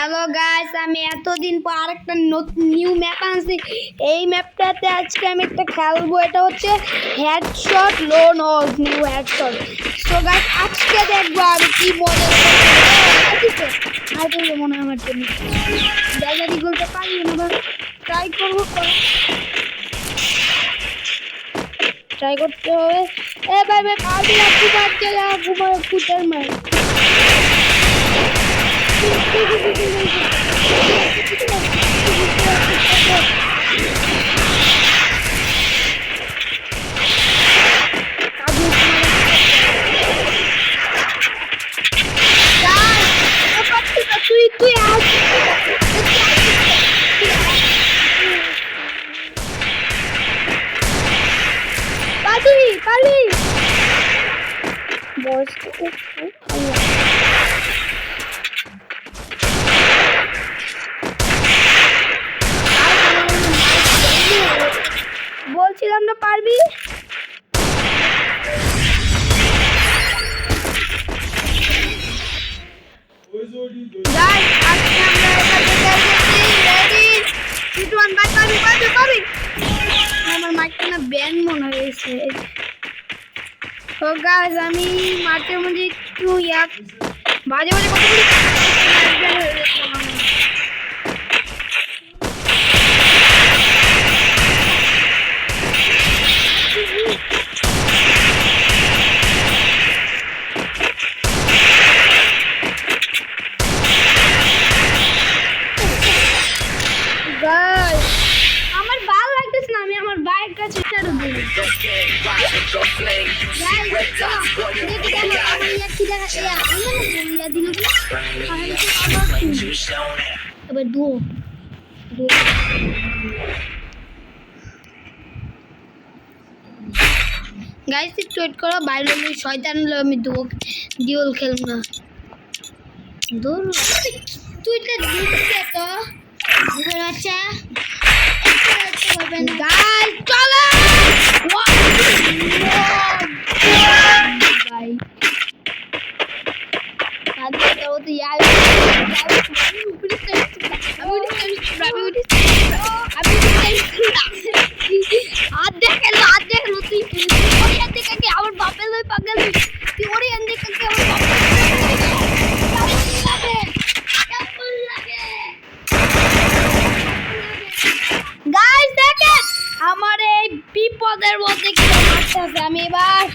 Hello guys, আমি এতদিন পর আরেকটা নিউ ম্যাপ আনছি। এই ম্যাপটাতে আজকে আমি একটা খেলবো, এটা হচ্ছে হেডশট লো নজ নিউ হেডশট। সো গাইস, আজকে দেখবো আমি কি মজা আর মনে হয় আমার জন্য জায়গাটি বলতে পারি না, বা ট্রাই করবো, ট্রাই করতে হবে। এ ভাই ভাই পারবি না, ঘুমায় ফুটার মার বলছিলাম না পারবি। আমার মাইকটা না ব্যান মনে হয়েছে। তো গাইস, আমি মাঠের মধ্যে একটু মাঝে মাঝে কথা বলি। আমার ভালো লাগতেছে না, আমি আমার বাইক কাছে ছেড়ে দিই। এবার দুও গাইস, একটু ওয়েট করো। বাইরে শয়তান হলো, আমি ডিওল খেলব না। দূর তুই তো দিচ্ছে তো। আচ্ছা গাইস, চলো ভাই। আজকে তো ইয়ার আমার বাপের লই পাগল তুই ওরে এনে কাকে আমার বাপের কেমন লাগে। গাইস দেখেন আমার এই বিপদের মধ্যে কি মারতেছে। আমি এবার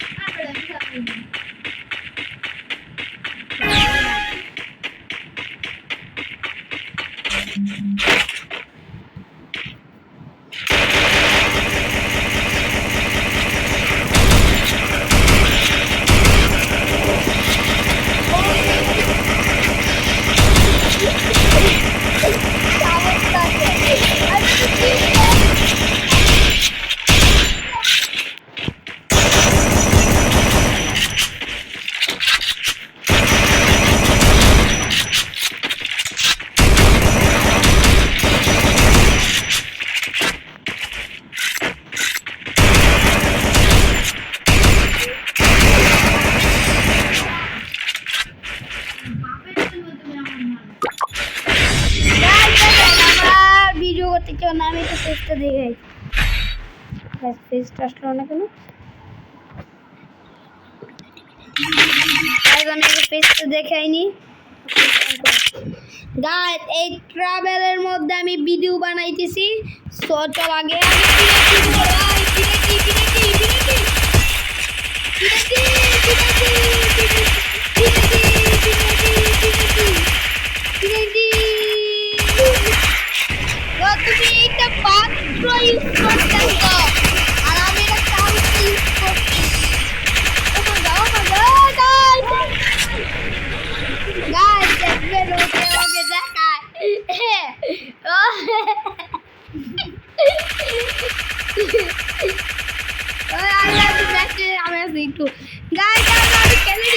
আমি তো ফেসটা দেখাই। ফেসটা আসলো না কেন? আমি ফেসটা দেখাইনি। গাইস, এই ট্রাভেলের মধ্যে আমি ভিডিও বানাইতেছি। চল আগে তুমি একটা পাত্র ইউজ করতেছ আর আমি একটা কাগজ ইউজ করছি। গাইস দেখবেন, ওকে দেখায়। আমি আছি একটু। গাইস আমি খেলে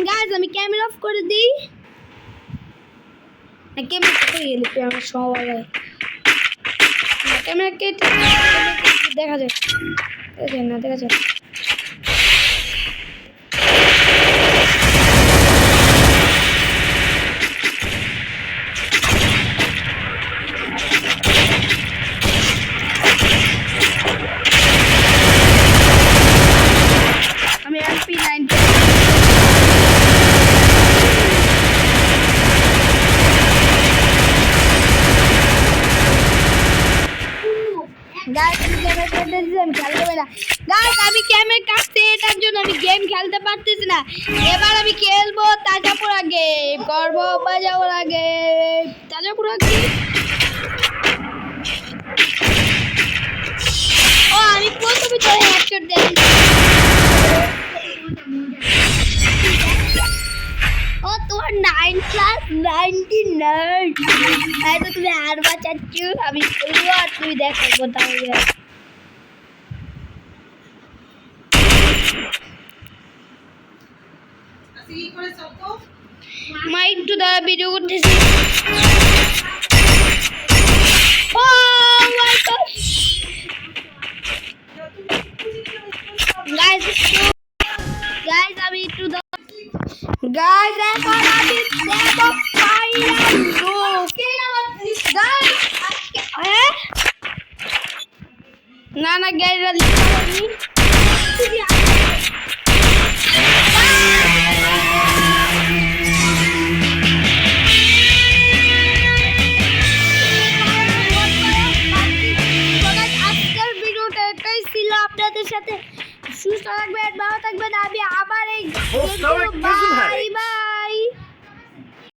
গাইস আমি ক্যামেরা অফ করে দিই না ক্যামেরা কই গেল আমার সবাই ক্যামেরা কেটে দেখা যায় না দেখা যায় আমি MP9 গাইস আমি ক্যামেরা কেটে দিয়েছি আমি খেলতে পারি না গাইস আমি ক্যামেরা কাটতে এটার জন্য আমি গেম খেলতে পারতেছি না এবার আমি খেলবো তাজাপুরা গেম করব বাজাওরা গেম তাজাপুরা গেম ও আমি প্রথমে তো হেডশট দেই ও তোমার 9+99 এই তো তুমি আর বাঁচাচ্ছ আমি বলবো আর তুমি দেখো কোথায় মাইক টু দা ভিডিও করতেছি ও মাই গড গাইস আমি টু দা গাইস এখন আমি দেখো ফাইনাল লুক গাইস না না গাইস আপনাদের সাথে সুস্থ থাকবেন ভালো থাকবেন আমি আবার এই